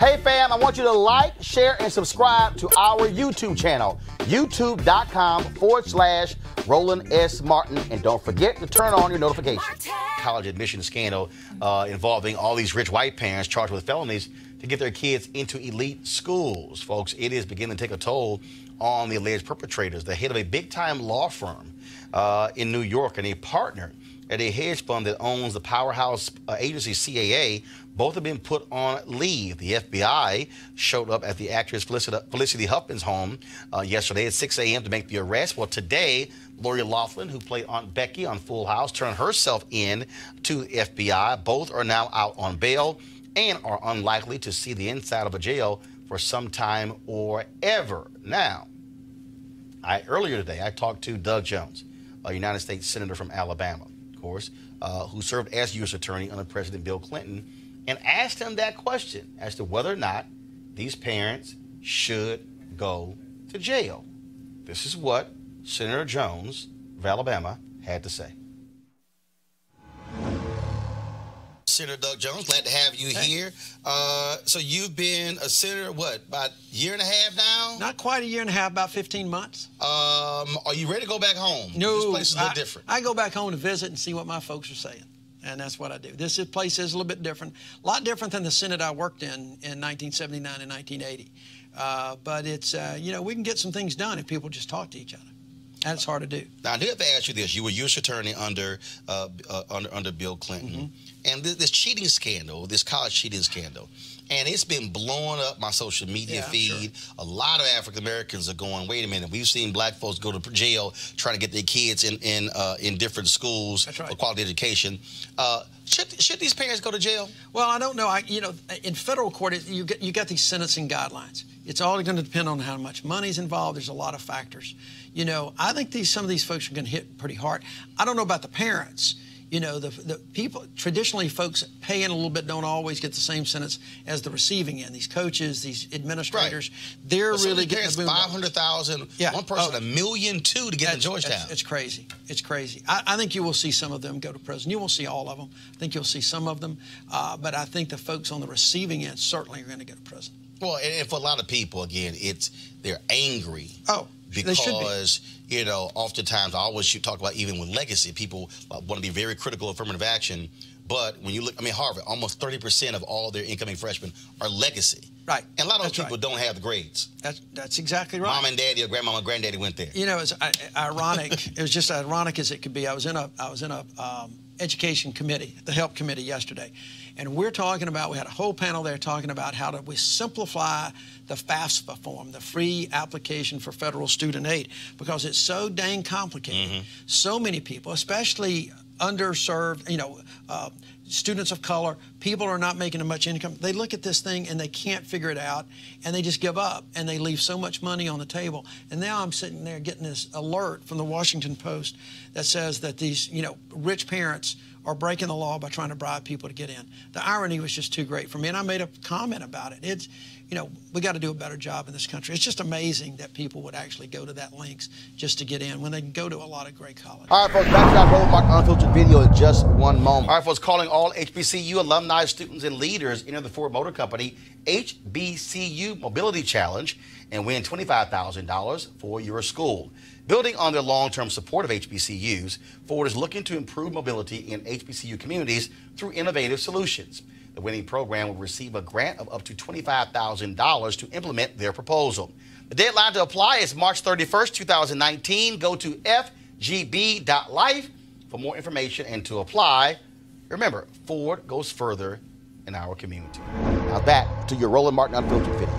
Hey fam, I want you to like, share, and subscribe to our YouTube channel, youtube.com/Roland S. Martin. And don't forget to turn on your notifications. College admission scandal involving all these rich white parents charged with felonies to get their kids into elite schools. Folks, it is beginning to take a toll on the alleged perpetrators. The head of a big-time law firm in New York and a partner at a hedge fund that owns the powerhouse agency CAA, both have been put on leave. The FBI showed up at the actress Felicity Huffman's home yesterday at 6 a.m. to make the arrest. Well, today, Lori Loughlin, who played Aunt Becky on Full House, turned herself in to the FBI. Both are now out on bail and are unlikely to see the inside of a jail for some time or ever. Now, earlier today, I talked to Doug Jones, a United States Senator from Alabama, of course, who served as U.S. Attorney under President Bill Clinton, and asked him that question as to whether or not these parents should go to jail. This is what Senator Jones of Alabama had to say. Senator Doug Jones, glad to have you here. So you've been a senator, what, about a year and a half now? Not quite a year and a half, about 15 months. Are you ready to go back home? No. This place is a little different. I go back home to visit and see what my folks are saying, and that's what I do. This place is a little bit different, a lot different than the Senate I worked in 1979 and 1980. But it's, you know, we can get some things done if people just talk to each other. And it's hard to do. Now, I do have to ask you this. You were U.S. Attorney under Bill Clinton. And this cheating scandal, this college cheating scandal, and it's been blowing up my social media feed. Sure. A lot of African Americans are going, wait a minute, we've seen black folks go to jail trying to get their kids in different schools for quality education. Should these parents go to jail? Well, I don't know. You know, in federal court, you got these sentencing guidelines. It's all going to depend on how much money's involved. There's a lot of factors. You know, I think some of these folks are going to hit pretty hard. I don't know about the parents. You know, the people, traditionally folks paying a little bit don't always get the same sentence as the receiving end. These coaches, these administrators, they're really getting the boom. $500,000, one person $1.2 million to get to Georgetown. It's crazy. It's crazy. I think you will see some of them go to prison. You won't see all of them. I think you'll see some of them. But I think the folks on the receiving end certainly are going to go to prison. Well, and for a lot of people, again, they're angry. Oh. Because, you know, oftentimes I always talk about even with legacy, people want to be very critical of affirmative action. But when you look, I mean, Harvard, almost 30% of all their incoming freshmen are legacy. Right. And a lot of those people don't have the grades. That's exactly right. Mom and daddy or grandmama and granddaddy went there. You know, it's ironic. It was just ironic as it could be. I was in a education committee, the help committee yesterday, and we had a whole panel there talking about how we simplify the FAFSA form, the free application for federal student aid, because it's so dang complicated. So many people, especially underserved, you know, students of color, people are not making much income. They look at this thing and they can't figure it out, and they just give up, and they leave so much money on the table. And now I'm sitting there getting this alert from the Washington Post that says that these, you know, rich parents are breaking the law by trying to bribe people to get in. The irony was just too great for me, and I made a comment about it. It's, you know, we got to do a better job in this country. It's just amazing that people would actually go to that lengths just to get in when they can go to a lot of great colleges. All right, folks, back to that Roland Martin Unfiltered video in just one moment. All right, folks, calling all HBCU alumni, students, and leaders into the Ford Motor Company HBCU Mobility Challenge and win $25,000 for your school. Building on their long-term support of HBCUs, Ford is looking to improve mobility in HBCU communities through innovative solutions. The winning program will receive a grant of up to $25,000 to implement their proposal. The deadline to apply is March 31st, 2019. Go to fgb.life for more information and to apply. Remember, Ford goes further in our community. Now back to your Roland Martin Unfiltered video.